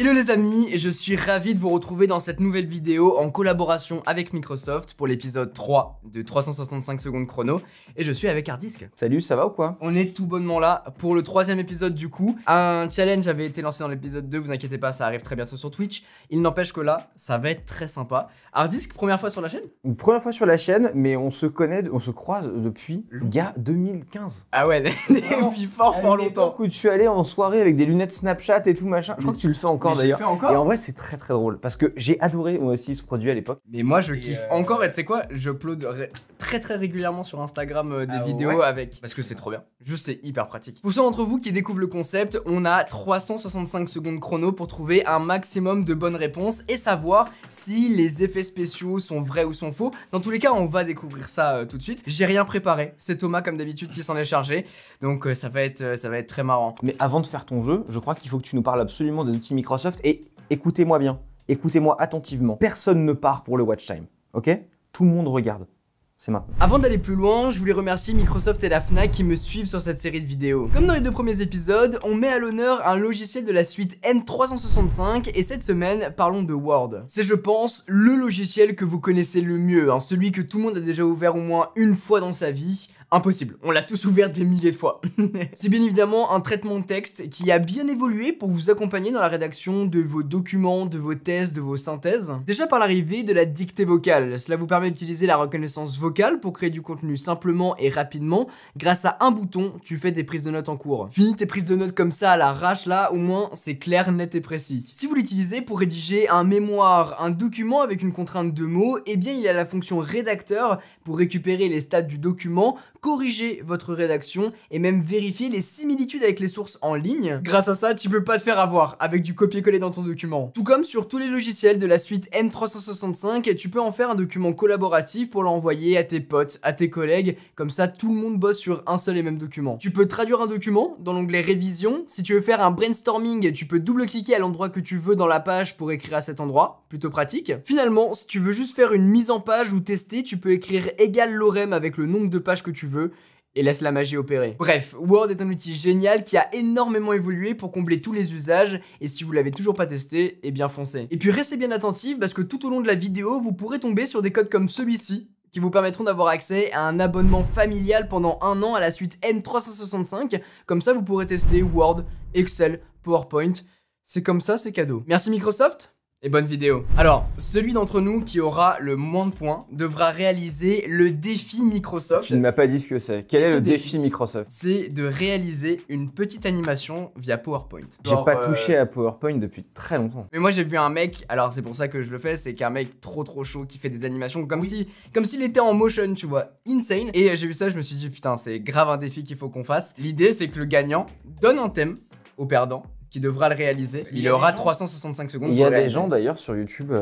Hello les amis, je suis ravi de vous retrouver dans cette nouvelle vidéo en collaboration avec Microsoft pour l'épisode 3 de 365 secondes chrono et je suis avec Hardisk. Salut, ça va ou quoi? On est tout bonnement là pour le troisième épisode du coup. Un challenge avait été lancé dans l'épisode 2, vous inquiétez pas, ça arrive très bientôt sur Twitch. Il n'empêche que là, ça va être très sympa. Hardisk, première fois sur la chaîne? Une première fois sur la chaîne, mais on se connaît, on se croise depuis, gars, 2015. Ah ouais, depuis fort longtemps. Où tu allais en soirée avec des lunettes Snapchat et tout machin. Je crois que tu le fais encore d'ailleurs. Et en vrai, c'est très drôle parce que j'ai adoré moi aussi ce produit à l'époque. Mais moi, je kiffe encore et tu sais quoi, j'upload très régulièrement sur Instagram des vidéos avec parce que c'est trop bien. Juste, c'est hyper pratique. Pour ceux d'entre vous qui découvrent le concept, on a 365 secondes chrono pour trouver un maximum de bonnes réponses et savoir si les effets spéciaux sont vrais ou sont faux. Dans tous les cas, on va découvrir ça tout de suite. J'ai rien préparé. C'est Thomas comme d'habitude qui s'en est chargé. Donc ça va être très marrant. Mais avant de faire ton jeu, je crois qu'il faut que tu nous parles absolument des outils Microsoft et écoutez-moi bien, écoutez-moi attentivement. Personne ne part pour le watch time, ok? Tout le monde regarde. C'est maintenant. Avant d'aller plus loin, je voulais remercier Microsoft et la Fnac qui me suivent sur cette série de vidéos. Comme dans les deux premiers épisodes, on met à l'honneur un logiciel de la suite M365 et cette semaine, parlons de Word. C'est je pense le logiciel que vous connaissez le mieux, hein, celui que tout le monde a déjà ouvert au moins une fois dans sa vie. Impossible, on l'a tous ouvert des milliers de fois. C'est bien évidemment un traitement de texte qui a bien évolué pour vous accompagner dans la rédaction de vos documents, de vos thèses, de vos synthèses. Déjà par l'arrivée de la dictée vocale, cela vous permet d'utiliser la reconnaissance vocale pour créer du contenu simplement et rapidement. Grâce à un bouton, tu fais des prises de notes en cours. Fini tes prises de notes comme ça à l'arrache là, au moins c'est clair, net et précis. Si vous l'utilisez pour rédiger un mémoire, un document avec une contrainte de mots, eh bien il y a la fonction rédacteur pour récupérer les stats du document, corriger votre rédaction et même vérifier les similitudes avec les sources en ligne. Grâce à ça, tu peux pas te faire avoir avec du copier-coller dans ton document. Tout comme sur tous les logiciels de la suite M365, tu peux en faire un document collaboratif pour l'envoyer à tes potes, à tes collègues, comme ça tout le monde bosse sur un seul et même document. Tu peux traduire un document dans l'onglet révision. Si tu veux faire un brainstorming, tu peux double-cliquer à l'endroit que tu veux dans la page pour écrire à cet endroit, plutôt pratique. Finalement, si tu veux juste faire une mise en page ou tester, tu peux écrire égal lorem avec le nombre de pages que tu veux et laisse la magie opérer. Bref, Word est un outil génial qui a énormément évolué pour combler tous les usages et si vous l'avez toujours pas testé, eh bien foncez. Et puis restez bien attentifs parce que tout au long de la vidéo, vous pourrez tomber sur des codes comme celui-ci qui vous permettront d'avoir accès à un abonnement familial pendant 1 an à la suite M365. Comme ça, vous pourrez tester Word, Excel, PowerPoint. C'est comme ça, c'est cadeau. Merci Microsoft et bonne vidéo. Alors, celui d'entre nous qui aura le moins de points devra réaliser le défi Microsoft. Tu ne m'as pas dit ce que c'est. Quel est le défi Microsoft? C'est de réaliser une petite animation via PowerPoint. J'ai pas touché à PowerPoint depuis très longtemps. Mais moi j'ai vu un mec, alors c'est pour ça que je le fais, c'est qu'un mec trop chaud qui fait des animations comme s'il était en motion, tu vois, insane. Et j'ai vu ça, je me suis dit putain, c'est grave un défi qu'il faut qu'on fasse. L'idée c'est que le gagnant donne un thème au perdant qui devra le réaliser. Il aura 365 secondes. Il y a des gens d'ailleurs sur YouTube,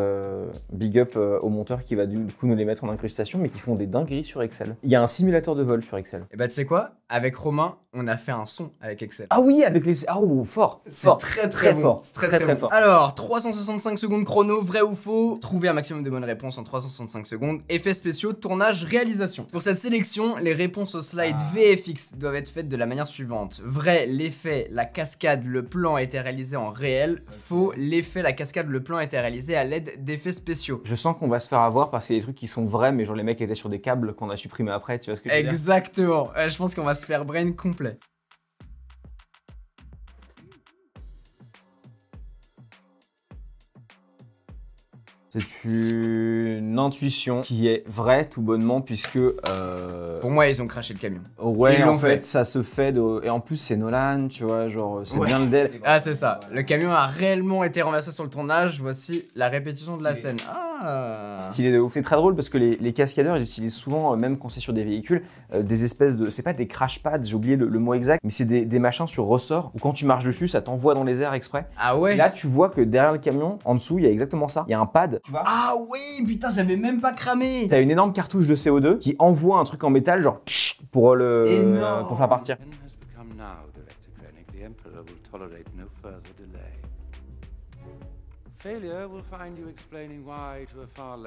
big up au monteur qui va du coup nous les mettre en incrustation, mais qui font des dingueries sur Excel. Il y a un simulateur de vol sur Excel. Et bah tu sais quoi? Avec Romain, on a fait un son avec Excel. Ah oui, avec les... Ah oh, fort. C'est très bon. fort. C'est très fort. Alors, 365 secondes chrono, vrai ou faux? Trouver un maximum de bonnes réponses en 365 secondes. Effets spéciaux, tournage, réalisation. Pour cette sélection, les réponses au slide VFX doivent être faites de la manière suivante. Vrai, l'effet, la cascade, le plan a été réalisé en réel. Faux, l'effet, la cascade, le plan a été réalisé à l'aide d'effets spéciaux. Je sens qu'on va se faire avoir parce que c'est des trucs qui sont vrais, mais genre les mecs étaient sur des câbles qu'on a supprimés après, tu vois ce que je veux dire? Exactement. Je pense qu'on va se faire brain complet. C'est une intuition qui est vraie tout bonnement puisque... Pour moi, ils ont craché le camion. Ouais, en fait, ça se fait de... Et en plus, c'est Nolan, tu vois, genre, c'est bien le délai. Ah, c'est ça. Le camion a réellement été renversé sur le tournage. Voici la répétition de la scène. Ah. Stylé de ouf. C'est très drôle parce que les cascadeurs, ils utilisent souvent, même quand c'est sur des véhicules, des espèces de... C'est pas des crash pads, j'ai oublié le mot exact, mais c'est des machins sur ressort où quand tu marches dessus, ça t'envoie dans les airs exprès. Ah ouais. Et là, tu vois que derrière le camion, en dessous, il y a exactement ça. Il y a un pad. Tu vois? Ah oui, putain, j'avais même pas cramé. T'as une énorme cartouche de CO2 qui envoie un truc en métal, genre pour faire partir.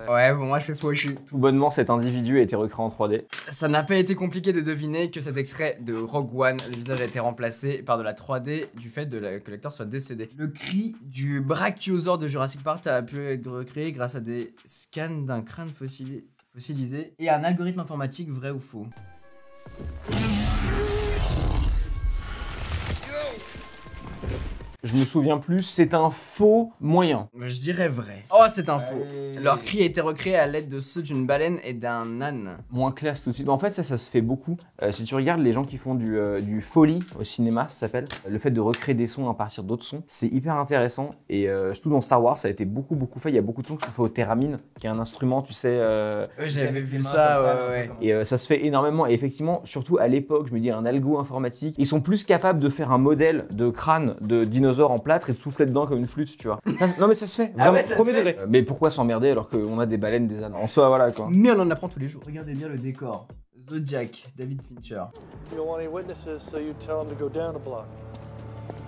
Ouais, bon, moi c'est faux, je suis... Tout bonnement, cet individu a été recréé en 3D. Ça n'a pas été compliqué de deviner que cet extrait de Rogue One, le visage a été remplacé par de la 3D du fait que l'acteur soit décédé. Le cri du brachiosaure de Jurassic Park a pu être recréé grâce à des scans d'un crâne fossilisé et un algorithme informatique, vrai ou faux? Je me souviens plus, c'est un faux moyen. Je dirais vrai. Oh, c'est un faux. Leur cri a été recréé à l'aide de ceux d'une baleine et d'un âne. Moins clair, c'est tout de suite. En fait, ça se fait beaucoup. Si tu regardes les gens qui font du Foley au cinéma, ça s'appelle, le fait de recréer des sons à partir d'autres sons, c'est hyper intéressant. Et surtout dans Star Wars, ça a été beaucoup fait. Il y a beaucoup de sons qui sont faits au théramine, qui est un instrument, tu sais. J'avais vu ça, ouais. Et ça se fait énormément. Et effectivement, surtout à l'époque, je me dis, un algo informatique, ils sont plus capables de faire un modèle de crâne de dinosaure en plâtre et de souffler dedans comme une flûte, tu vois. Non mais ça se fait, vraiment, premier degré. Mais pourquoi s'emmerder alors qu'on a des baleines, des ânes? En soi, voilà quoi. Mais on en apprend tous les jours. Regardez bien le décor. Zodiac, David Fincher. You don't want any witnesses, so you tell him to go down a block.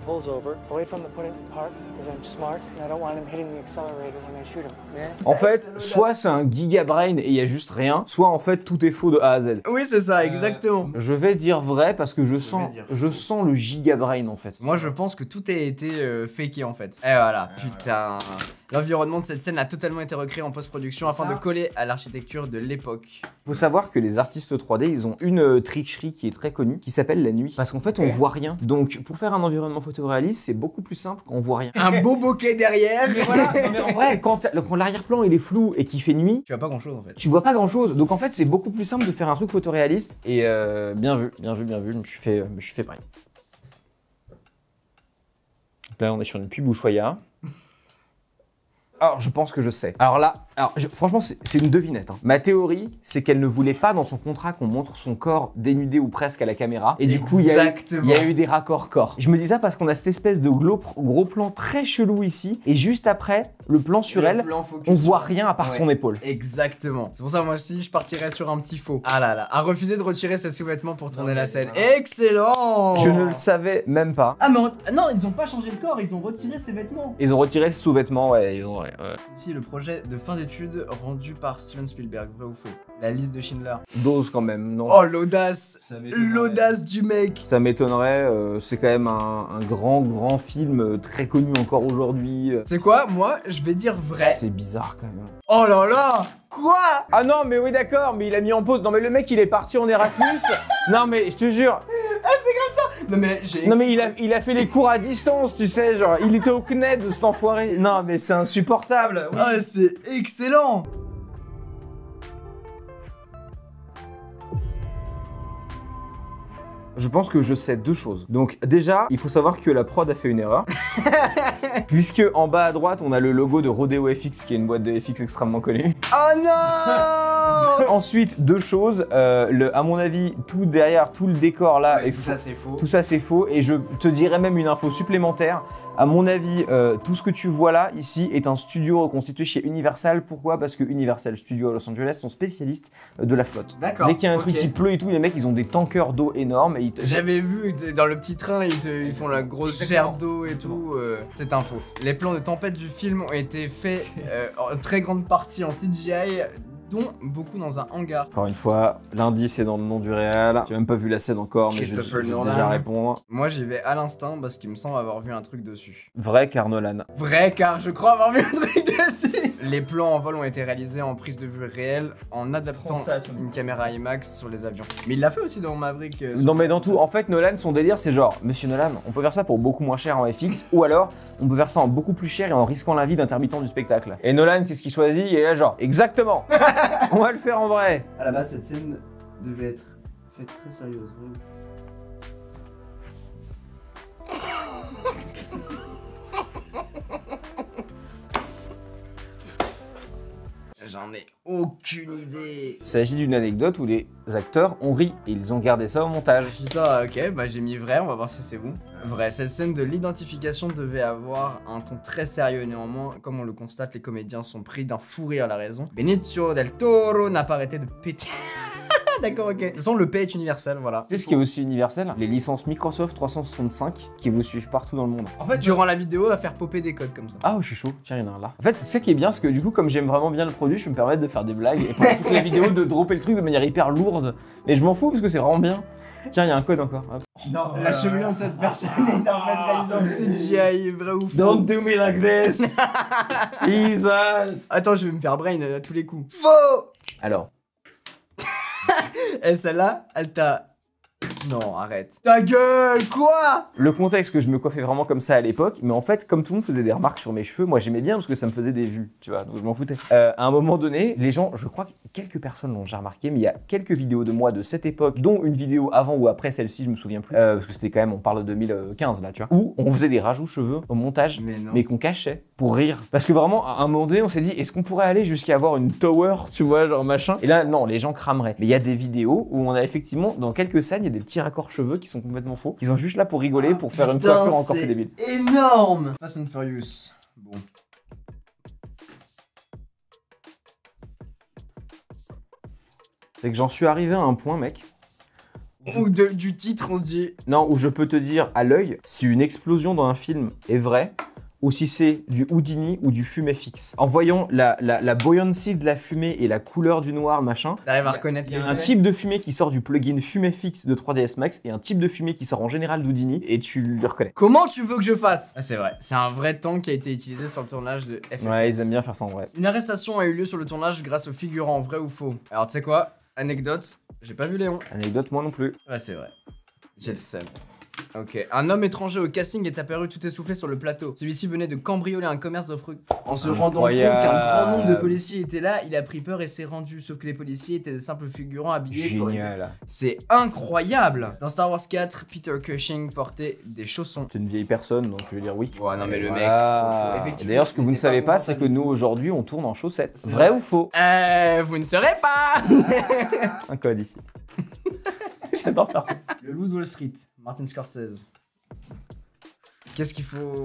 Pulls over. Away from the putting part, because I'm smart and I don't want him hitting the accelerator when I shoot him. Yeah? En fait, soit c'est un giga brain et il y a juste rien, soit en fait tout est faux de A à Z. Oui, c'est ça, exactement. Je vais dire vrai parce que je sens le giga brain en fait. Moi, je pense que tout a été faké en fait. Et voilà, putain. L'environnement de cette scène a totalement été recréé en post-production afin de coller à l'architecture de l'époque. Faut savoir que les artistes 3D, ils ont une tricherie qui est très connue, qui s'appelle la nuit. Parce qu'en fait, on voit rien. Donc, pour faire un environnement photoréaliste, c'est beaucoup plus simple quand on voit rien. Un beau bokeh derrière. Mais voilà, non, mais en vrai, quand l'arrière-plan il est flou et qu'il fait nuit, tu vois pas grand chose en fait. Tu vois pas grand chose. Donc en fait, c'est beaucoup plus simple de faire un truc photoréaliste. Et bien vu, je me suis fait pareil. Là, on est sur une pub Ushuaïa. Alors, je pense que je sais. Alors là, franchement, c'est une devinette. Hein. Ma théorie, c'est qu'elle ne voulait pas dans son contrat qu'on montre son corps dénudé ou presque à la caméra. Et du coup, il y a eu des raccords corps. Je me dis ça parce qu'on a cette espèce de gros plan très chelou ici. Et juste après, le plan sur elle, on voit rien à part son épaule. Exactement. C'est pour ça, moi aussi, je partirais sur un petit faux. Ah là là, a refusé de retirer ses sous-vêtements pour tourner la scène. Excellent. Je ne le savais même pas. Ah, mais non, ils ont pas changé le corps, ils ont retiré ses vêtements. Ils ont retiré ses sous-vêtements, ouais. Ici, le projet de fin d'études rendu par Steven Spielberg, vrai ou faux? La liste de Schindler. Dose quand même, non? Oh, l'audace! L'audace du mec! Ça m'étonnerait, c'est quand même un grand film très connu encore aujourd'hui. C'est quoi? Moi, je vais dire vrai. C'est bizarre quand même. Oh là là! Quoi? Ah non, mais oui, d'accord, mais il a mis en pause. Non, mais le mec, il est parti en Erasmus. Non, mais je te jure. Ah, c'est comme ça! Non, mais il a fait les cours à distance, tu sais, genre, il était au CNED, cet enfoiré. Non, mais c'est insupportable. Ah, c'est excellent! Je pense que je sais deux choses. Donc déjà, il faut savoir que la prod a fait une erreur. Puisque en bas à droite, on a le logo de Rodeo FX, qui est une boîte de FX extrêmement connue. Oh non! Ensuite, deux choses. À mon avis, tout derrière, tout le décor là est faux. Tout ça c'est faux. Tout ça c'est faux. Et je te dirais même une info supplémentaire. À mon avis, tout ce que tu vois là, ici, est un studio reconstitué chez Universal. Pourquoi? Parce que Universal Studios à Los Angeles sont spécialistes de la flotte. D'accord. Dès qu'il y a un truc qui pleut et tout, les mecs, ils ont des tankers d'eau énormes. J'avais vu dans le petit train, ils font la grosse gerbe d'eau et tout. C'est info. Les plans de tempête du film ont été faits en très grande partie en CGI, dont beaucoup dans un hangar. Encore une fois, l'indice est dans le nom du réal. J'ai même pas vu la scène encore, mais je vais déjà répondre. Moi, j'y vais à l'instinct parce qu'il me semble avoir vu un truc dessus. Vrai car Nolan. Vrai car je crois avoir vu un truc dessus. Les plans en vol ont été réalisés en prise de vue réelle en adaptant une caméra IMAX sur les avions. Mais il l'a fait aussi dans Maverick. Non mais dans tout, en fait Nolan, son délire c'est genre, Monsieur Nolan, on peut faire ça pour beaucoup moins cher en FX, ou alors on peut faire ça en beaucoup plus cher et en risquant la vie d'intermittent du spectacle. Et Nolan, qu'est-ce qu'il choisit? Il est là genre, exactement. On va le faire en vrai. À la base, cette scène devait être faite très sérieuse. J'en ai aucune idée. Il s'agit d'une anecdote où les acteurs ont ri et ils ont gardé ça au montage. Putain, ok, bah j'ai mis vrai, on va voir si c'est bon. Vrai, cette scène de l'identification devait avoir un ton très sérieux. Néanmoins, comme on le constate, les comédiens sont pris d'un fou rire à la raison. Benicio del Toro n'a pas arrêté de péter... D'accord, ok. De toute façon, le P est universel, voilà. Tu sais ce qui est aussi universel? Les licences Microsoft 365 qui vous suivent partout dans le monde. En fait, durant la vidéo, on va faire popper des codes comme ça. Ah, je suis chaud. Tiens, il y en a un là. En fait, c'est ça qui est bien, parce que du coup, comme j'aime vraiment bien le produit, je peux me permettre de faire des blagues et pendant toute la vidéo de dropper le truc de manière hyper lourde. Mais je m'en fous parce que c'est vraiment bien. Tiens, il y a un code encore. Hop. Non, la chevelure de cette personne est en fait réalisée en CGI, vrai ou faux? Don't do me like this. Jesus. Attends, je vais me faire brain à tous les coups. Faux. Alors. Et celle-là, elle t'a... Non, arrête. Ta gueule, quoi? Le contexte que je me coiffais vraiment comme ça à l'époque, mais en fait, comme tout le monde faisait des remarques sur mes cheveux, moi j'aimais bien parce que ça me faisait des vues, tu vois, donc je m'en foutais. À un moment donné, les gens, je crois que quelques personnes l'ont déjà remarqué, mais il y a quelques vidéos de moi de cette époque, dont une vidéo avant ou après celle-ci, je me souviens plus, parce que c'était quand même, on parle de 2015 là, tu vois, où on faisait des rajouts cheveux au montage, mais qu'on cachait pour rire. Parce que vraiment, à un moment donné, on s'est dit, est-ce qu'on pourrait aller jusqu'à avoir une tower, tu vois, genre machin. Et là, non, les gens crameraient. Mais il y a des vidéos où on a effectivement, dans quelques scènes, il y a des petits raccords cheveux qui sont complètement faux. Ils sont juste là pour rigoler, pour faire une coiffure encore plus débile. Énorme. Fast and Furious. Bon. C'est que j'en suis arrivé à un point, mec. Ou du titre, on se dit... Non, où je peux te dire à l'œil si une explosion dans un film est vraie ou si c'est du Houdini ou du fumée fixe. En voyant la buoyancy de la fumée et la couleur du noir, machin, T'arrives à reconnaître les un type de fumée qui sort du plugin fumée fixe de 3ds Max et un type de fumée qui sort en général d'Houdini et tu le reconnais. Comment tu veux que je fasse? Ah, c'est vrai, c'est un vrai tank qui a été utilisé sur le tournage de FF. Ouais, ils aiment bien faire ça en vrai. Une arrestation a eu lieu sur le tournage grâce aux figurants, vrai ou faux? Alors tu sais quoi? Anecdote, j'ai pas vu Léon. Anecdote, moi non plus. Ouais, c'est vrai. J'ai le seum. Ok, un homme étranger au casting est apparu tout essoufflé sur le plateau. Celui-ci venait de cambrioler un commerce de fruits. En se rendant compte qu'un grand nombre de policiers étaient là, il a pris peur et s'est rendu. Sauf que les policiers étaient de simples figurants habillés. Génial. C'est incroyable. Dans Star Wars 4, Peter Cushing portait des chaussons. C'est une vieille personne, donc je veux dire oui. Ouais, non mais le mec, Et d'ailleurs, ce que vous ne savez pas, c'est que nous aujourd'hui, on tourne en chaussettes. Vrai ou faux? Vous ne saurez pas. Un code ici. J'adore faire ça. Le Loup de Wall Street, Martin Scorsese. Qu'est-ce qu'il faut...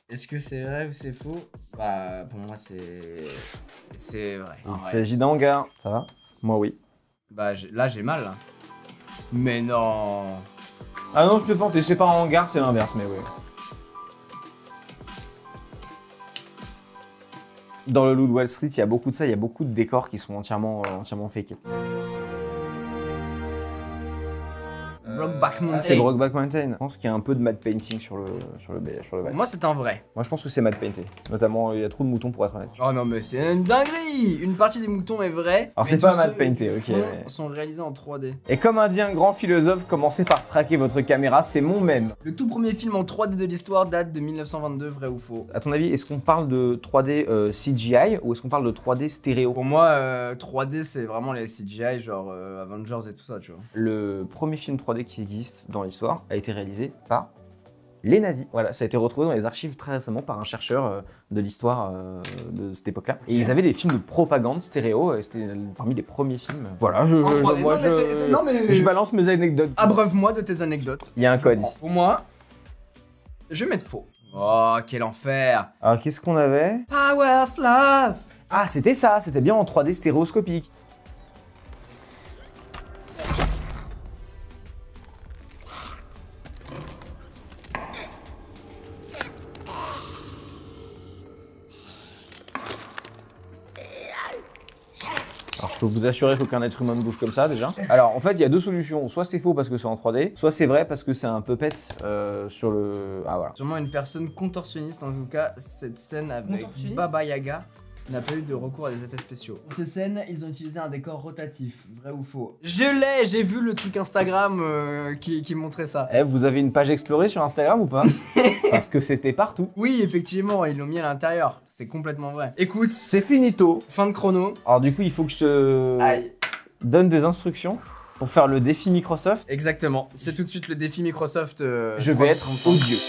Est-ce que c'est vrai ou c'est faux? Bah, pour moi, c'est vrai. Il s'agit d'un hangar. Ça va? Moi, oui. Bah, là, j'ai mal. Là. Mais non. Ah non, je te pense, c'est pas un hangar, c'est l'inverse, mais ouais. Dans le Loup de Wall Street, il y a beaucoup de ça, il y a beaucoup de décors qui sont entièrement fakés. Brokeback Mountain. C'est Brokeback Mountain. Je pense qu'il y a un peu de matte painting sur le bac. Moi, c'est un vrai. Moi, je pense que c'est matte painté. Notamment, il y a trop de moutons pour être honnête. Oh non, mais c'est une dinguerie. Une partie des moutons est vraie. Alors, c'est pas matte painté, ok. Mais... sont réalisés en 3D. Et comme un dit un grand philosophe, commencez par traquer votre caméra, c'est mon même. Le tout premier film en 3D de l'histoire date de 1922, vrai ou faux? À ton avis, est-ce qu'on parle de 3D CGI ou est-ce qu'on parle de 3D stéréo? Pour moi, 3D, c'est vraiment les CGI, genre Avengers et tout ça, tu vois. Le premier film 3D qui existe dans l'histoire a été réalisé par les nazis. Voilà, ça a été retrouvé dans les archives très récemment par un chercheur de l'histoire de cette époque-là. Et ils avaient des films de propagande stéréo, et c'était parmi les premiers films. Voilà, je balance mes anecdotes. Abreuve-moi de tes anecdotes. Il y a un code ici. Pour moi, je vais mettre faux. Oh, quel enfer. Alors, qu'est-ce qu'on avait? Power of Love. Ah, c'était ça, c'était bien en 3D stéréoscopique. Alors je peux vous assurer qu'aucun être humain ne bouge comme ça déjà. Alors en fait il y a deux solutions, soit c'est faux parce que c'est en 3D, soit c'est vrai parce que c'est un puppet sur le... Ah voilà. Sûrement une personne contorsionniste, en tout cas cette scène avec Baba Yaga n'a pas eu de recours à des effets spéciaux. Pour ces scènes, ils ont utilisé un décor rotatif, vrai ou faux? J'ai vu le truc Instagram qui montrait ça. Eh, vous avez une page explorée sur Instagram ou pas? Parce que c'était partout. Oui, effectivement, ils l'ont mis à l'intérieur, c'est complètement vrai. Écoute, c'est finito. Fin de chrono. Alors du coup, il faut que je te donne des instructions pour faire le défi Microsoft. Exactement, c'est tout de suite le défi Microsoft. Je vais être odieux.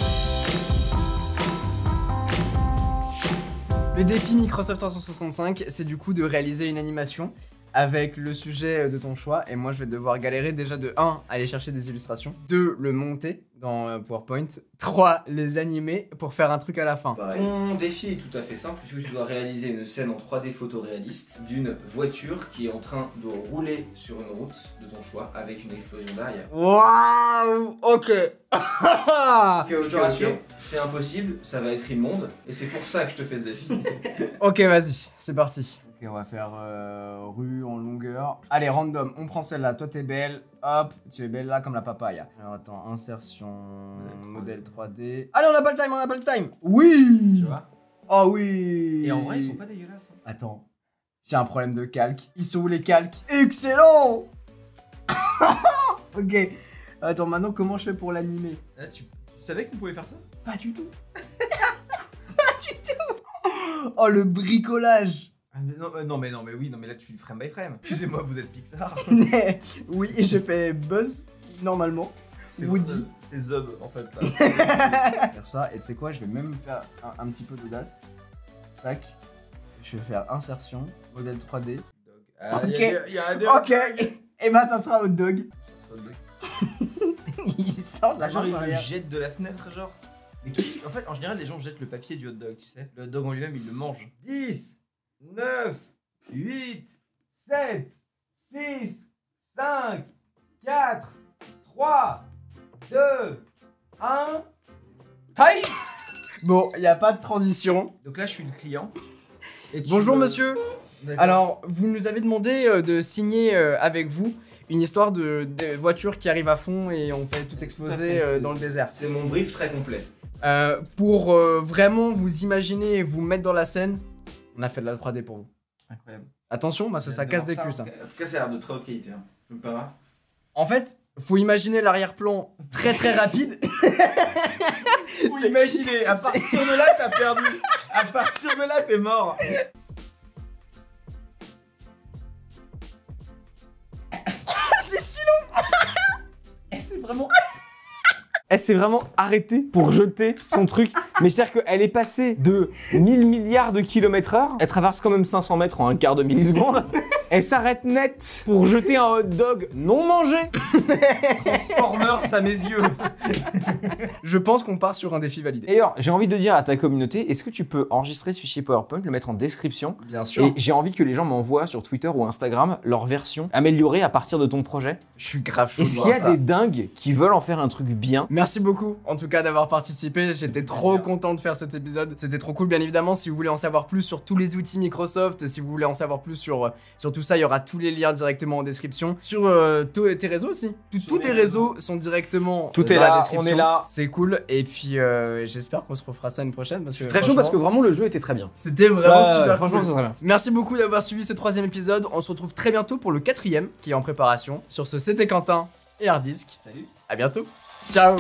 Le défi Microsoft 365, c'est du coup de réaliser une animation avec le sujet de ton choix et moi je vais devoir galérer déjà de 1 aller chercher des illustrations, 2 le monter dans PowerPoint, 3 les animer pour faire un truc à la fin. Ton défi est tout à fait simple puisque tu dois réaliser une scène en 3D photoréaliste d'une voiture qui est en train de rouler sur une route de ton choix avec une explosion derrière. Waouh, ok. Je te rassure, c'est impossible, ça va être immonde et c'est pour ça que je te fais ce défi. Ok, vas-y, c'est parti. Ok, on va faire rue en longueur. Allez, random, on prend celle-là. Toi, t'es belle. Hop, tu es belle là comme la papaya. Alors, attends, insertion, modèle 3D. Allez, on a pas le time, on a pas le time. Oui. Tu vois? Oh oui. Et en vrai, ils sont pas dégueulasses. Hein. Attends, j'ai un problème de calque. Ils sont où les calques? Excellent. Ok. Attends, maintenant, comment je fais pour l'animer? Là, tu savais qu'on pouvait faire ça? Pas du tout. Pas du tout. Oh, le bricolage. Ah, mais non, mais là tu frame by frame. Excusez-moi, vous êtes Pixar. Oui, j'ai fait Buzz, normalement. Woody. C'est Zub en fait là. Faire ça, et tu sais quoi, je vais même faire un petit peu d'audace. Tac. Je vais faire insertion, modèle 3D. Ah, Ok. Il y a un Ok. Et bah ça sera hot dog. Il sort de la genre jambe il le arrière. jette de la fenêtre genre. Mais qui, en fait en général les gens jettent le papier du hot dog, tu sais. Le hot dog en lui-même il le mange. 10, 9, 8, 7, 6, 5, 4, 3, 2, 1. Taille. Bon, il n'y a pas de transition. Donc là je suis le client. Et tu Bonjour me- monsieur. D'accord. Alors, vous nous avez demandé de signer avec vous une histoire de voitures qui arrivent à fond et on fait tout exploser fait, dans le désert. C'est mon brief très complet. Pour vraiment vous imaginer et vous mettre dans la scène, on a fait de la 3D pour vous. Incroyable. Attention, parce que ça casse des culs, ça. En tout cas, ça a l'air de très haute qualité. Hein. Je me permets. En fait, faut imaginer l'arrière-plan très très rapide. Faut imaginer, à partir de là, t'as perdu. À partir de là, t'es mort. C'est si long. C'est vraiment... Elle s'est vraiment arrêtée pour jeter son truc. Mais c'est-à-dire qu'elle est passée de 1000 milliards de km/h. Elle traverse quand même 500 mètres en un quart de milliseconde. Elle s'arrête net pour jeter un hot dog non mangé. Transformers à mes yeux. Je pense qu'on part sur un défi validé. D'ailleurs, j'ai envie de dire à ta communauté, est-ce que tu peux enregistrer ce fichier PowerPoint, le mettre en description? Bien sûr. Et j'ai envie que les gens m'envoient sur Twitter ou Instagram leur version améliorée à partir de ton projet. Je suis grave chaud de Est-ce qu'il voir y a ça. des dingues qui veulent en faire un truc bien? Merci beaucoup en tout cas d'avoir participé, j'étais trop content de faire cet épisode, c'était trop cool. Bien évidemment, si vous voulez en savoir plus sur tous les outils Microsoft, si vous voulez en savoir plus sur tout ça, il y aura tous les liens directement en description. Sur tes réseaux aussi, tous tes réseaux sont directement Tout est dans là, la description. on est là. C'est cool, et puis j'espère qu'on se refera ça une prochaine parce que Très chaud parce que vraiment le jeu était très bien. c'était vraiment super franchement, cool. c'est très bien. Merci beaucoup d'avoir suivi ce 3e épisode, on se retrouve très bientôt pour le 4e qui est en préparation. Sur ce, c'était Quentin et Hardisk. Salut. À bientôt. Ciao.